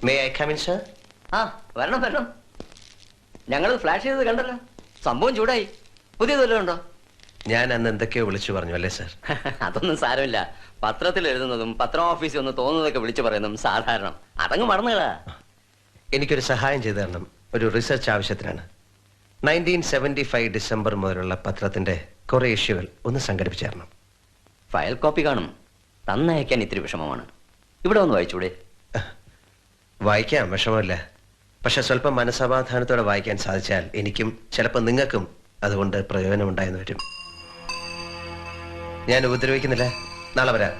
May I come in sir? ആ വരണം വരണം. ഞങ്ങൾ ഫ്ലാഷ് ചെയ്തത് കണ്ടല്ലോ, സംഭവം ചൂടായി. പുതിയത് വല്ലതും ഉണ്ടോ? ഞാൻ അന്ന് എന്തൊക്കെയോ വിളിച്ചു പറഞ്ഞു അല്ലേ സർ? അതൊന്നും സാരമില്ല. പത്രത്തിൽ എഴുതുന്നതും പത്രം ഓഫീസിൽ ഒന്ന് തോന്നുന്നതൊക്കെ വിളിച്ചു പറയുന്നതും സാധാരണ. അതങ്ങ് മറന്നുകളാ. എനിക്കൊരു സഹായം ചെയ്തു തരണം. ഒരു റിസർച്ച് ആവശ്യത്തിനാണ്. 1975 ഡിസംബർ മുതലുള്ള പത്രത്തിന്റെ കുറെ ഇഷ്യൂകൾ ഒന്ന് സംഘടിപ്പിച്ചു തരണം. ഫയൽ കോപ്പി കാണും. തന്നയക്കാൻ ഇത്തിരി വിഷമമാണ്. ഇവിടെ ഒന്ന് വായിച്ചൂടെ? വായിക്കാം, വിഷമമില്ല. പക്ഷെ സ്വല്പം മനസമാധാനത്തോടെ വായിക്കാൻ സാധിച്ചാൽ എനിക്കും ചിലപ്പോൾ നിങ്ങൾക്കും അതുകൊണ്ട് പ്രയോജനം ഉണ്ടായെന്ന് വരും. ഞാൻ ഉപദ്രവിക്കുന്നില്ല. നാളെ വരാം.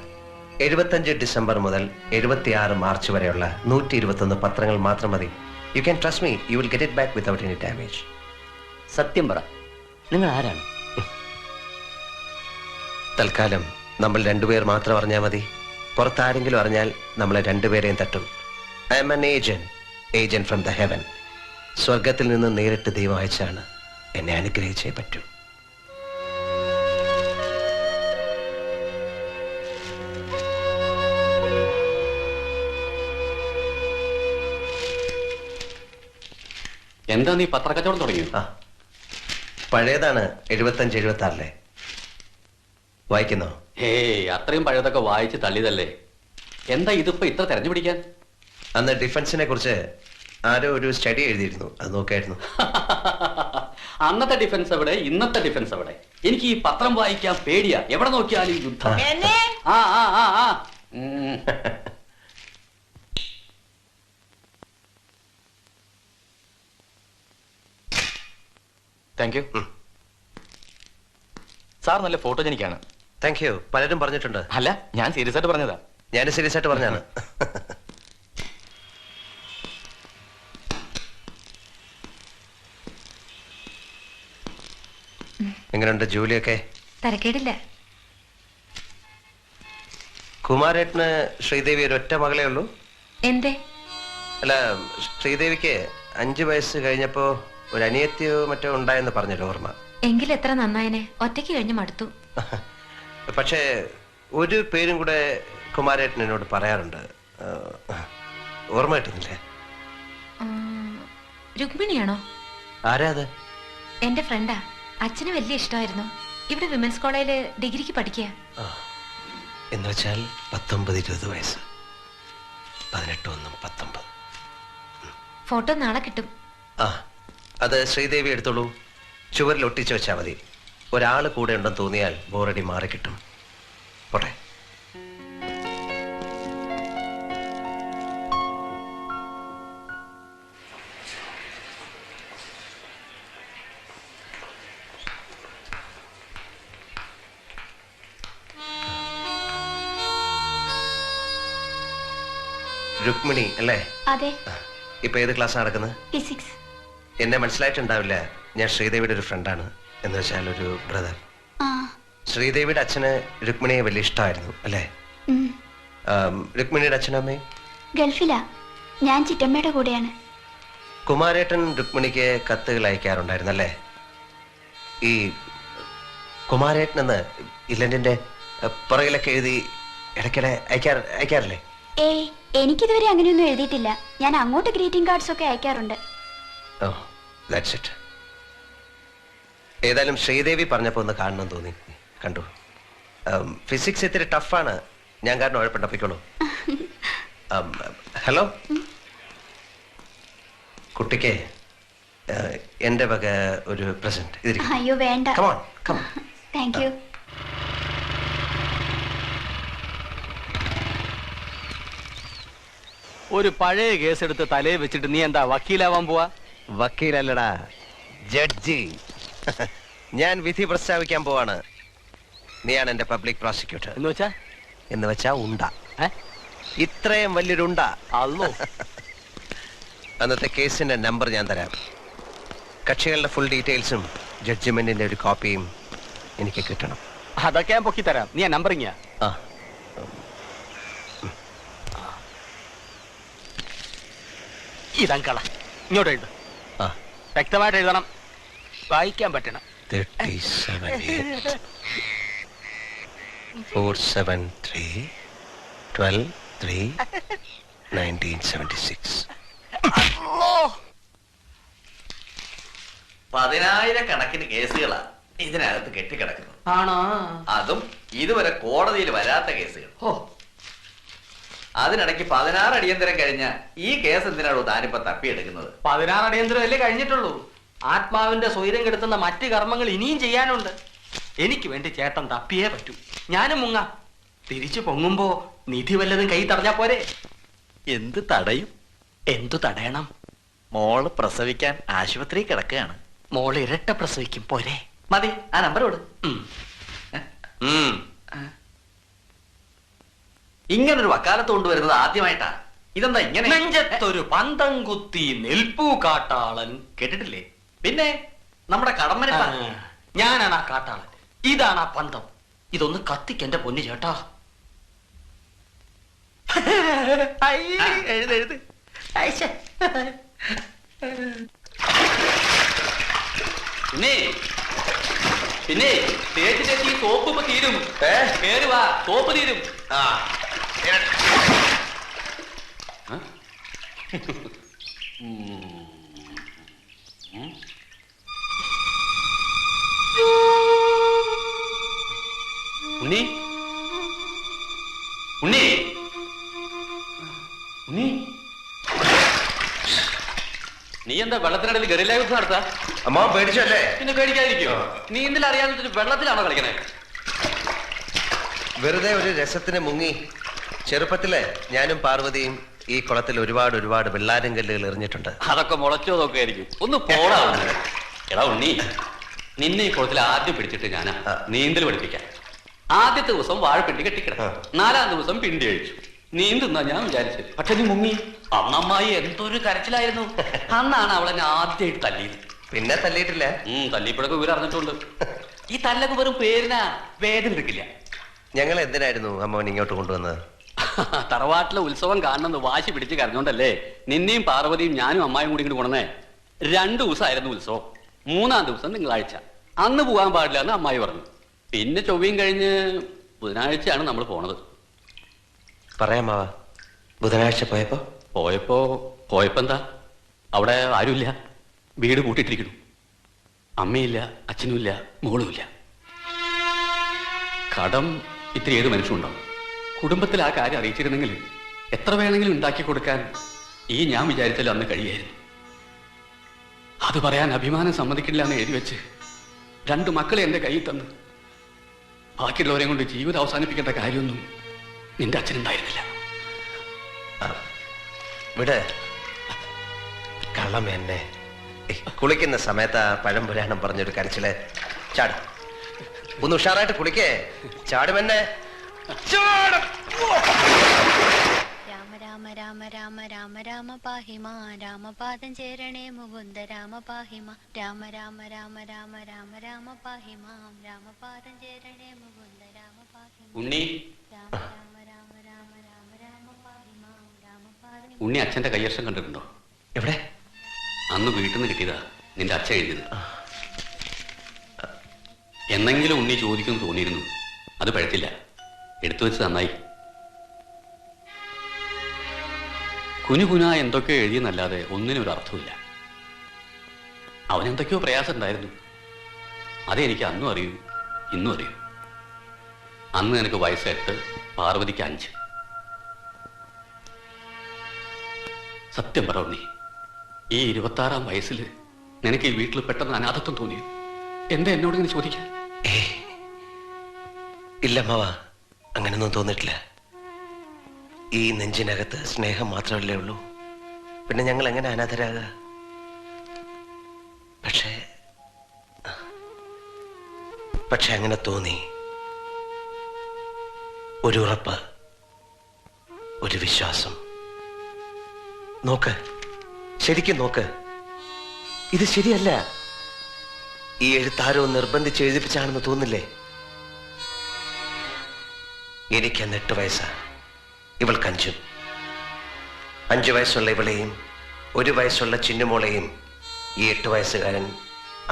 75 ഡിസംബർ മുതൽ 76 മാർച്ച് വരെയുള്ള 121 പത്രങ്ങൾ മാത്രം മതി. You can trust me, you will get it back without any damage. സത്യം പറ, നിങ്ങൾ ആരാണ്? തൽക്കാലം നമ്മൾ രണ്ടുപേർ മാത്രം അറിഞ്ഞാൽ മതി. പുറത്താരെങ്കിലും അറിഞ്ഞാൽ നമ്മളെ രണ്ടുപേരെയും തട്ടും. I M an agent from the heaven. സ്വർഗത്തിൽ നിന്ന് നേരിട്ട് ദൈവം അയച്ചാണ്. എന്നെ അനുഗ്രഹിച്ചേ പറ്റൂ. എന്താ നീ പത്രക്കച്ചവടം തുടങ്ങിയോ? പഴയതാണ്, 75-76. വായിക്കുന്നോ? ഹേയ്, അത്രയും പഴയതൊക്കെ വായിച്ച് തള്ളിയതല്ലേ. എന്താ ഇതിപ്പോ ഇത്ര തെരഞ്ഞു പിടിക്കാൻ? അന്ന് ഡിഫൻസിനെ കുറിച്ച് ആരോ ഒരു സ്റ്റഡി എഴുതിയിരുന്നു, അത് നോക്കായിരുന്നു. അന്നത്തെ ഡിഫൻസ് എവിടെ, ഇന്നത്തെ ഡിഫൻസ് എവിടെ? എനിക്ക് ഈ പത്രം വായിക്കാൻ പേടിയാ. എവിടെ നോക്കിയാലും യുദ്ധം. ആ ആ ആ ആ താങ്ക് യു സാർ. നല്ല ഫോട്ടോജനിക്കാണ്. Thank you. പലരും പറഞ്ഞിട്ടുണ്ട്. അല്ല, ഞാൻ സീരിയസ് ആയിട്ട് പറഞ്ഞതാ. ഞാൻ സീരിയസ് ആയിട്ട് പറഞ്ഞാണ്. എങ്ങനെയുണ്ട് ജോലിയൊക്കെ? തരക്കേടില്ല. കുമാരേട്ടന് ശ്രീദേവി ഒരു ഒറ്റ മകളേ ഉള്ളൂ? എന്തേ? അല്ല, ശ്രീദേവിക്ക് 5 വയസ്സ് കഴിഞ്ഞപ്പോ ഒരു അനിയത്തിയോ മറ്റോ ഉണ്ടായെന്ന് പറഞ്ഞല്ലോ, ഓർമ്മ? എങ്കിൽ എത്ര നന്നായനെ. ഒറ്റയ്ക്ക് കഴിഞ്ഞ് മടുത്തു. പക്ഷേ ഒരു പേരും കൂടെ കുമാരേട്ടൻ എന്നോട് പറയാറുണ്ട്. ഓർമ്മ കിട്ടുന്നില്ലേ? രുക്മിണിയാണോ? ആരാ അത്? എന്റെ ഫ്രണ്ടാ. അച്ഛന് വലിയ ഇഷ്ടമായിരുന്നു. ഇവിടെ വിമൻസ് കോളേജില് ഡിഗ്രിക്ക് പഠിക്കുക. എന്ന് വെച്ചാൽ 19-20 വയസ്സ്. 18-19. ഫോട്ടോ നാളെ കിട്ടും. അത് ശ്രീദേവി എടുത്തോളൂ. ചുവരിൽ ഒട്ടിച്ചു വെച്ചാൽ മതി. ഒരാൾ കൂടെ ഉണ്ടെന്ന് തോന്നിയാൽ ബോറടി മാറി കിട്ടും. പോട്ടെ. രുക്മിണി അല്ലേ? അതെ. ഇപ്പൊ ഏത് ക്ലാസ് നടക്കുന്നത്? ഫിസിക്സ്. എന്നെ മനസ്സിലായിട്ടുണ്ടാവില്ല. ഞാൻ ശ്രീദേവിയുടെ ഒരു ഫ്രണ്ടാണ്. എന്ന് വെച്ചാൽ ഒരു ബ്രദർ. ശ്രീദേവിയുടെ അച്ഛന് രുക്മിണിയെ വലിയ ഇഷ്ടമായിരുന്നു അല്ലേ? രുക്മിണിയുടെ അച്ഛനും അമ്മയും ഗൾഫിലാ. ഞാൻ ചിറ്റമ്മയുടെ കൂടെയാണ്. കുമാരേട്ടൻ രുക്മിണിക്ക് കത്തുകൾ അയക്കാറുണ്ടായിരുന്നു അല്ലേ? ഈ കുമാരേട്ടൻ എന്ന് ഇല്ലന്റെ പുറകിലൊക്കെ എഴുതി ഇടയ്ക്കിടെ അയക്കാറില്ലേ? ഏയ്, എനിക്കിതുവരെ അങ്ങനെയൊന്നും എഴുതിയിട്ടില്ല. ഞാൻ അങ്ങോട്ട് ഗ്രീറ്റിംഗ് കാർഡ്സ് ഒക്കെ അയക്കാറുണ്ട്. That's it. ഏതായാലും ശ്രീദേവി പറഞ്ഞപ്പോ ഒന്ന് കാണണം തോന്നി. കണ്ടു. ഫിസിക്സ് ഇത്തിരി ടഫാണ്. ഞാൻ കാരണം ഉഴപ്പുണ്ടപ്പിക്കോളൂ. ഹലോ, കുട്ടിക്ക് എന്റെ വക ഒരു പ്രസന്റ്. അയ്യോ വേണ്ട. Thank you. ഒരു പഴയ കേസ് എടുത്ത് തലയിൽ വെച്ചിട്ട് നീ എന്താ വക്കീലാവാൻ പോവാ? വക്കീലല്ലടാ, ജഡ്ജി. ഞാൻ വിധി പ്രസ്താവിക്കാൻ പോവാണ്. നീയാണ് എന്റെ പബ്ലിക് പ്രോസിക്യൂട്ടർ. എന്ന് വെച്ചാ ഉണ്ട. ഇത്രയും വലിയൊരുണ്ട. അന്നത്തെ കേസിന്റെ നമ്പർ ഞാൻ തരാം. കക്ഷികളുടെ ഫുൾ ഡീറ്റെയിൽസും ജഡ്ജ്മെന്റിന്റെ ഒരു കോപ്പിയും എനിക്ക് കിട്ടണം. അതൊക്കെ ഞാൻ പൊക്കി തരാം. നീ ആ നമ്പർ ഇങ്ങ. ഇതങ്കള ഇങ്ങോട്ട് എഴുത. വ്യക്തമായിട്ട് എഴുതണം, വായിക്കാൻ പറ്റണം. 37-473-12-3 1976. 10,000 കേസുകളാ ഇതിനകത്ത് കെട്ടിക്കിടക്കുന്നു. ആണോ? അതും ഇതുവരെ കോടതിയിൽ വരാത്ത കേസുകൾ. ഓ, അതിനിടയ്ക്ക് 16 അടിയന്തരം കഴിഞ്ഞ ഈ കേസ് എന്തിനാണോ താനിപ്പോ തപ്പിയെടുക്കുന്നത്? 16 അടിയന്തരമല്ലേ കഴിഞ്ഞിട്ടുള്ളൂ. ആത്മാവിന്റെ സ്വൈരം കെടുത്തുന്ന മറ്റ് കർമ്മങ്ങൾ ഇനിയും ചെയ്യാനുണ്ട്. എനിക്ക് വേണ്ടി ചേട്ടൻ തപ്പിയേ പറ്റൂ. ഞാനും മുങ്ങാം. തിരിച്ചു പൊങ്ങുമ്പോ നിധി വല്ലതും കൈ തടഞ്ഞാ പോരെ? എന്ത് തടയും? എന്തു തടയണം? മോള് പ്രസവിക്കാൻ ആശുപത്രി കിടക്കുകയാണ്. മോള് ഇരട്ട പ്രസവിക്കും പോരെ? മതി, ആ നമ്പർ കൊടു. ഇങ്ങനൊരു വക്കാലത്ത് കൊണ്ടുവരുന്നത് ആദ്യമായിട്ടാ. ഇതെന്താ ഇങ്ങനെ? നെഞ്ചത്തൊരു പന്തം കുത്തി നിൽപ്പൂ കാട്ടാളൻ. കേട്ടിട്ടില്ലേ? പിന്നെ നമ്മുടെ കടമ്മനിപ്പ. ഞാനാണ് ആ കാട്ടാളൻ, ഇതാണ് ആ പന്തം. ഇതൊന്ന് കത്തിക്കെന്റെ പൊന്നു ചേട്ടാ. എഴുത്. പിന്നെ തേച്ച് ഈ സോപ്പ് ഇപ്പൊ തീരും. കേറി വാ, സോപ്പ് തീരും. ഉണ്ണി ഉണ്ണി ഉണ്ണി, നീ എന്താ വെള്ളത്തിനിടയിൽ ഗറില്ല യുദ്ധം നടത്താ? അമ്മ പേടിച്ചല്ലേ? പിന്നെ പേടിക്കാതിരിക്കോ? നീ എന്തിൽ അറിയാതെ വെള്ളത്തിലാണോ കളിക്കണേ? വെറുതെ ഒരു രസത്തിന് മുങ്ങി. ചെറുപ്പത്തിലെ ഞാനും പാർവതിയും ഈ കുളത്തിൽ ഒരുപാട് വെള്ളാരം കല്ലുകൾ എറിഞ്ഞിട്ടുണ്ട്. അതൊക്കെ മുളച്ചോതൊക്കെ ആയിരിക്കും. ഒന്ന് പോടാ. എടാ ഉണ്ണി, നിന്നെ ഈ കുളത്തിൽ ആദ്യം പിടിച്ചിട്ട് ഞാനാ നീന്തൽ പഠിപ്പിക്കാൻ. ആദ്യത്തെ ദിവസം വാഴപ്പിണ്ടി കെട്ടിക്കിടക്കും, 4-ാം ദിവസം പിണ്ടി അഴിച്ചു. നീന്തുന്നാ ഞാൻ വിചാരിച്ചത്. പക്ഷെ നീ മുങ്ങി. അമ്മമ്മായി എന്തൊരു കരച്ചിലായിരുന്നു. അന്നാണ് അവളെ ആദ്യമായിട്ട് തല്ലിയത്. പിന്നെ തല്ലിയിട്ടില്ല. തല്ലിപ്പോഴൊക്കെ ഇവർ അറിഞ്ഞിട്ടുണ്ട്. ഈ തല്ലൊക്കെ വെറും പേരിനാ, വേദന എടുക്കില്ല. ഞങ്ങൾ എന്തിനായിരുന്നു അമ്മോൻ ഇങ്ങോട്ട് കൊണ്ടുവന്നത്? തറവാട്ടിലെ ഉത്സവം കാണണമെന്ന് വാശി പിടിച്ച് കരഞ്ഞോണ്ടല്ലേ നിന്നെയും പാർവതിയും ഞാനും അമ്മായും കൂടി ഇങ്ങോട്ട് കൊണ്ടേ. 2 ദിവസമായിരുന്നു ഉത്സവം. 3-ാം ദിവസം തിങ്കളാഴ്ച. അന്ന് പോകാൻ പാടില്ല എന്ന് അമ്മായി പറഞ്ഞു. പിന്നെ ചൊവ്വയും കഴിഞ്ഞ് ബുധനാഴ്ചയാണ് നമ്മൾ പോണത്. പറയാമാവാ, ബുധനാഴ്ച പോയപ്പോ എന്താ, അവിടെ ആരുമില്ല. വീട് പൂട്ടിയിട്ടിരിക്കുന്നു. അമ്മയില്ല, അച്ഛനുമില്ല, മോളുമില്ല. കടം ഇത്തിരി ഏത് മനുഷ്യനുണ്ടാവും. കുടുംബത്തിൽ ആ കാര്യം അറിയിച്ചിരുന്നെങ്കിൽ എത്ര വേണമെങ്കിലും ഉണ്ടാക്കി കൊടുക്കാൻ ഈ ഞാൻ വിചാരിച്ചാലും അന്ന് കഴിയായിരുന്നു. അത് പറയാൻ അഭിമാനം സമ്മതിക്കില്ല എന്ന് എഴുതി വെച്ച് 2 മക്കളെ എന്റെ കയ്യിൽ തന്ന് ബാക്കിയുള്ളവരെ കൊണ്ട് ജീവിതം അവസാനിപ്പിക്കേണ്ട കാര്യമൊന്നും നിന്റെ അച്ഛനുണ്ടായിരുന്നില്ല. ഇവിടെ കള്ളം എന്നെ കുളിക്കുന്ന സമയത്ത് ആ പഴം പുരാണം പറഞ്ഞൊരു കരച്ചില്. ചാട്, ഒന്ന് ഉഷാറായിട്ട് കുളിക്കേ. ചാടുമെന്നെ. രാമ രാമ രാമ രാമ രാമ രാമ പാഹിമ രാമപാദം ചേരണേ മുകുന്ദ രാമ പാഹിമ രാമ രാമ രാമ രാമ രാമ രാമ പാഹിമ രാമപാദം ചേരണേ മുകുന്ദ രാമ പാഹിമ ഉണ്ണി, രാമ രാമ രാമ രാമ രാമ രാമ പാഹിമ രാമപാദം. ഉണ്ണി അച്ഛന്റെ കയ്യക്ഷരം കണ്ടിട്ടുണ്ടോ? എവിടെ? അന്ന് വീട്ടിൽ നിന്ന് കിട്ടിയതാ നിന്റെ അച്ഛൻ എഴുതിയത്. എന്നെങ്കിലും ഉണ്ണി ചോദിക്കുമെന്ന് തോന്നിയിരുന്നു. അത് പഴത്തില്ല. എടുത്തു വെച്ച് നന്നായി. കുനുകുന എന്തൊക്കെയോ എഴുതിയെന്നല്ലാതെ ഒന്നിനും ഒരു അർത്ഥമില്ല. അവനെന്തൊക്കെയോ പ്രയാസം ഉണ്ടായിരുന്നു. അതെനിക്ക് അന്നും അറിയൂ, ഇന്നും അറിയൂ. അന്ന് എനിക്ക് വയസ്സ് 8, പാർവതിക്ക് 5. സത്യം പറ ഉണ്ണി, ഈ 26-ാം വയസ്സിൽ നിനക്ക് ഈ വീട്ടിൽ പെട്ടെന്ന് അനാഥത്വം തോന്നിയോ? എന്താ എന്നോട് ഇങ്ങനെ ചോദിക്കാൻ? ഇല്ല മാവാ, അങ്ങനൊന്നും തോന്നിയിട്ടില്ല. ഈ നെഞ്ചിനകത്ത് സ്നേഹം മാത്രമല്ലേ ഉള്ളൂ. പിന്നെ ഞങ്ങൾ എങ്ങനെ അനാഥരാകുക? പക്ഷെ അങ്ങനെ തോന്നി. ഒരു ഉറപ്പ്, ഒരു വിശ്വാസം. നോക്ക്, ശരിക്കും നോക്ക്. ഇത് ശരിയല്ല. ഈ എഴുത്താരോ നിർബന്ധിച്ച് എഴുതിപ്പിച്ചാണെന്ന് തോന്നില്ലേ? എനിക്ക് 8 വയസ്സാ, ഇവൾക്ക് 5. 5 വയസ്സുള്ള ഇവളെയും 1 വയസ്സുള്ള ചിന്നുമോളെയും ഈ 8 വയസ്സുകാരൻ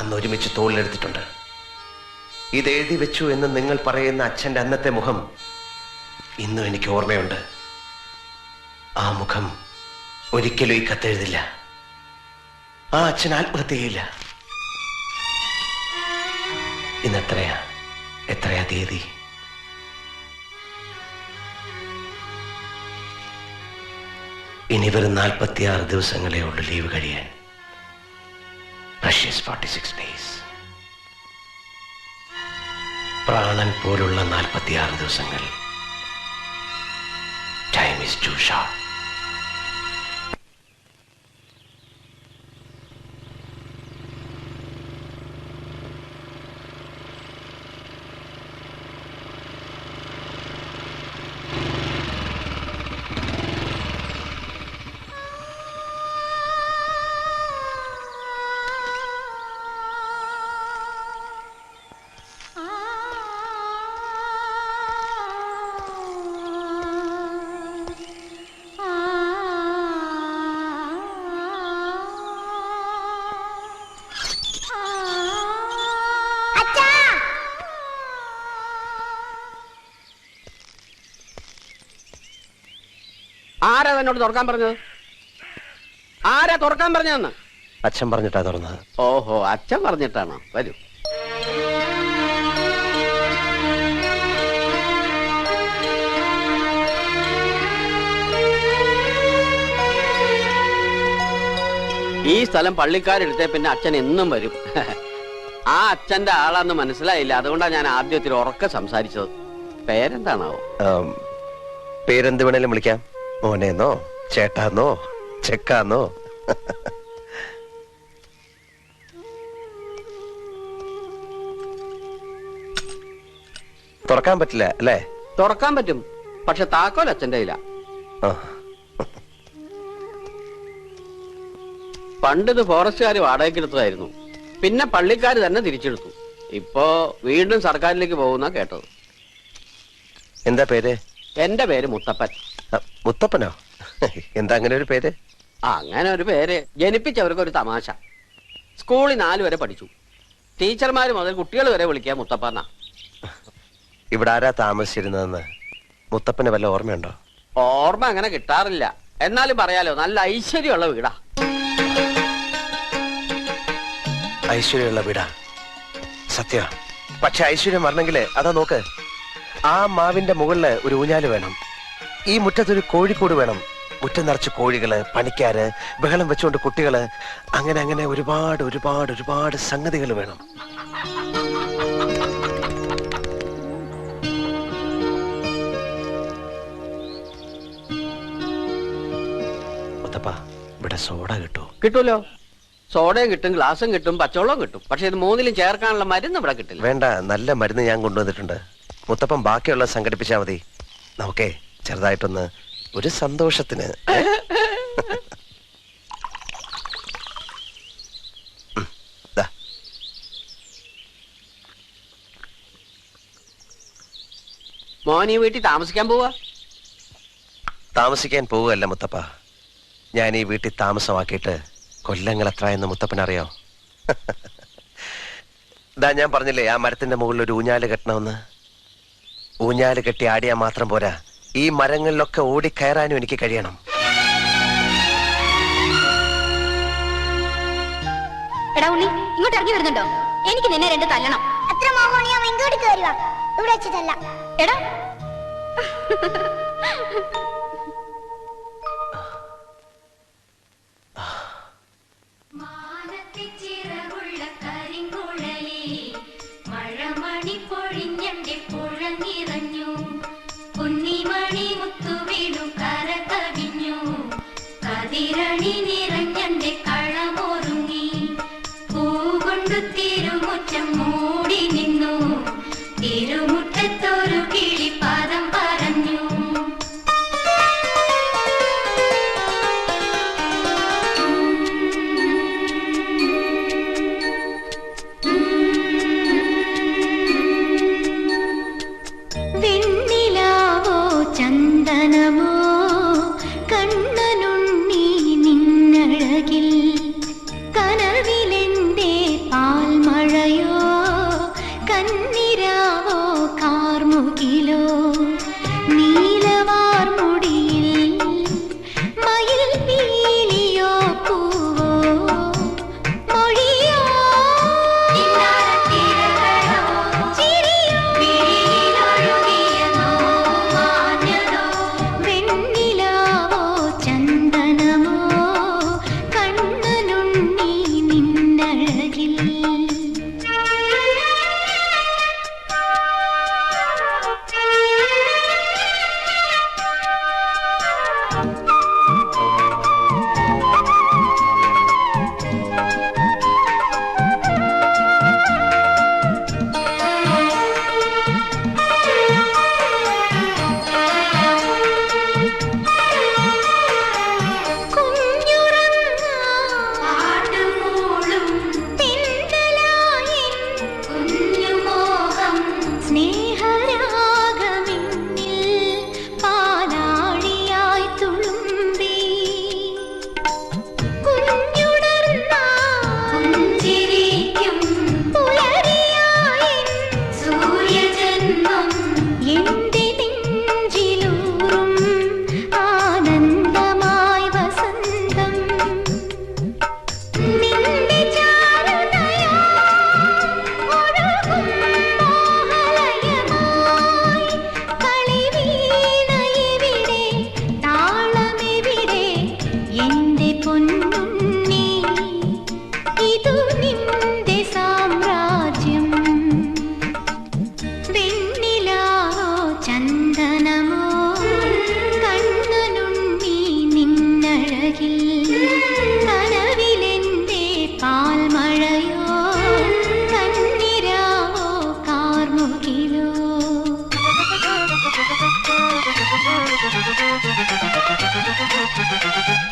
അന്ന് ഒരുമിച്ച് തോളിലെടുത്തിട്ടുണ്ട്. ഇത് എഴുതി വെച്ചു എന്ന് നിങ്ങൾ പറയുന്ന അച്ഛൻ്റെ അന്നത്തെ മുഖം ഇന്നും എനിക്ക് ഓർമ്മയുണ്ട്. ആ മുഖം ഒരിക്കലും ഈ കത്തെഴുതില്ല. ആ അച്ഛൻ ആത്മഹത്യ ചെയ്യില്ല. എത്രയാ തീയതി? ഇനി വെറും 46 ദിവസങ്ങളേ ഉള്ളൂ ലീവ് കഴിയാൻ. Precious 46 days. പ്രാണൻ പോലുള്ള 46 ദിവസങ്ങൾ. Time is too short. ആരാ എന്നോട് തുറക്കാൻ പറഞ്ഞത്? ആരാ തുറക്കാൻ പറഞ്ഞതെന്ന്? അച്ഛൻ പറഞ്ഞിട്ടാ തുറന്നത്. ഓഹോ, അച്ഛൻ പറഞ്ഞിട്ടാണോ? വരൂ. ഈ സ്ഥലം പള്ളിക്കാരെടുത്തേ പിന്നെ അച്ഛൻ എന്നും വരും. ആ അച്ഛന്റെ ആളാന്ന് മനസ്സിലായില്ല, അതുകൊണ്ടാണ് ഞാൻ ആദ്യത്തിൽ ഉറക്കെ സംസാരിച്ചത്. പേരെന്താണാവോ? പേരെന്ത് വേണേലും വിളിക്കാം. മോനെന്നോ, ചേട്ടാന്നോ, ചെക്കാന്നോ. തുറക്കാൻ പറ്റില്ല അല്ലേ? തുറക്കാൻ പറ്റും, പക്ഷെ താക്കോൽ അച്ഛൻ്റെ കയ്യില. പണ്ടിത് ഫോറസ്റ്റുകാർ വാടകയ്ക്കെടുത്തതായിരുന്നു, പിന്നെ പള്ളിക്കാർ തന്നെ തിരിച്ചെടുത്തു. ഇപ്പോ വീണ്ടും സർക്കാരിലേക്ക് പോകുന്ന കേട്ടത്. എന്താ പേര്? എന്റെ പേര് മുത്തപ്പൻ. മുത്തപ്പനോ? എന്താ അങ്ങനെ ഒരു പേര്? അങ്ങനെ ഒരു പേര് ജനിപ്പിച്ചവർക്ക് ഒരു തമാശ. സ്കൂളിൽ 4 വരെ പഠിച്ചു. ടീച്ചർമാര് മുതൽ കുട്ടികൾ വരെ വിളിക്കുക മുത്തപ്പന്ന. ഇവിടെ ആരാ താമസിച്ചിരുന്നതെന്ന് മുത്തപ്പന് വല്ല ഓർമ്മയുണ്ടോ? ഓർമ്മ അങ്ങനെ കിട്ടാറില്ല, എന്നാലും പറയാലോ, നല്ല ഐശ്വര്യമുള്ള വീടാ. ഐശ്വര്യമുള്ള വീടാ സത്യ. പക്ഷെ ഐശ്വര്യം വരണമെങ്കില് അതാ നോക്ക്, ആ മാവിന്റെ മുകളില് ഒരു ഊഞ്ഞാല് വേണം, ഈ മുറ്റത്തൊരു കോഴിക്കോട് വേണം, മുറ്റം നിറച്ച് കോഴികള്, പണിക്കാര്, ബഹളം വെച്ചുകൊണ്ട് കുട്ടികള്, അങ്ങനെ അങ്ങനെ ഒരുപാട് ഒരുപാട് ഒരുപാട് സംഗതികൾ വേണം. മുത്തപ്പ, ഇവിടെ സോഡ കിട്ടുമോ? കിട്ടൂലോ, സോഡയും കിട്ടും, ഗ്ലാസും കിട്ടും, പച്ചവെള്ളവും കിട്ടും. പക്ഷെ ഇത് 3ലും ചേർക്കാനുള്ള മരുന്ന് ഇവിടെ കിട്ടില്ല. വേണ്ട, നല്ല മരുന്ന് ഞാൻ കൊണ്ടുവന്നിട്ടുണ്ട്. മുത്തപ്പൻ ബാക്കിയുള്ള സംഘടിപ്പിച്ചാ മതി. നമുക്കേ ചെറുതായിട്ടൊന്ന് ഒരു സന്തോഷത്തിന്. മോൻ ഈ വീട്ടിൽ താമസിക്കാൻ പോവാ? താമസിക്കാൻ പോവുകയല്ല മുത്തപ്പ, ഞാൻ ഈ വീട്ടിൽ താമസമാക്കിയിട്ട് കൊല്ലങ്ങൾ എത്രയെന്ന് മുത്തപ്പനറിയോ? ഇതാ ഞാൻ പറഞ്ഞില്ലേ, ആ മരത്തിന്റെ മുകളിൽ ഒരു ഊഞ്ഞാല് കെട്ടണമെന്ന്. ഊഞ്ഞാല് കെട്ടി ആടിയാൽ മാത്രം പോരാ, ഈ മരങ്ങളിലൊക്കെ ഓടിക്കയറാനും എനിക്ക് കഴിയണം. എടാ ഉണ്ണി, ഇങ്ങോട്ട് ഇറങ്ങി വരുന്നുണ്ടോ? എനിക്ക് നിന്നെ 2 തല്ലണം. അത്ര മോഹോണിയാ ഇങ്ങോട്ട് കയറി വാ, ഇവിടെ വെച്ചിട്ടല്ല. എടാ കനവിലെന്റെ പാൽമഴയോ വരട്ടെ.